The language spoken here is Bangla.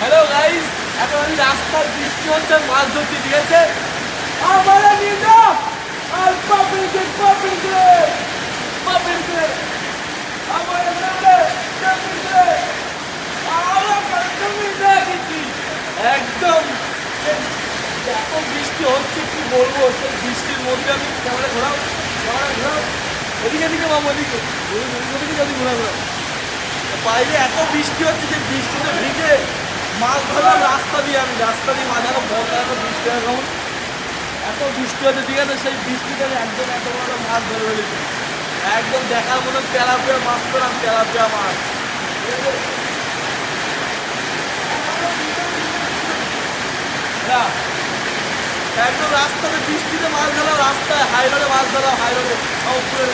হ্যালো গাইস, এখন আমি রাস্তার বৃষ্টি হচ্ছে, মাছ ধরছি, ঠিক আছে? আমার নিয়ে যাও আর পাপড়িকে আমার একদম এত বৃষ্টি হচ্ছে কি বলবো। সেই বৃষ্টির মধ্যে আমি ক্যামেরা ঘোরাও এদিকে এদিকে বাবু, ওদিকে ওদিকে যদি ঘোরা বাইরে এত বৃষ্টি হচ্ছে যে বৃষ্টিতে ভিজে মাছ ধরার রাস্তা দিয়ে মাঝানো বড় বৃষ্টি হয় কেমন এত বৃষ্টি হচ্ছে, ঠিক আছে? সেই বৃষ্টিতে আমি একদম এত বড় মাছ ধরে ফেলেছি, একদম দেখার মতো তেলাপিয়া মাছ পেলাম, তেলাপিয়া মাছ, ঠিক আছে? হ্যাঁ, একদম রাস্তাতে বৃষ্টিতে মাছ ধরা, রাস্তায় হাই রোডে মাছ ধরা, হাই রোডে উপরে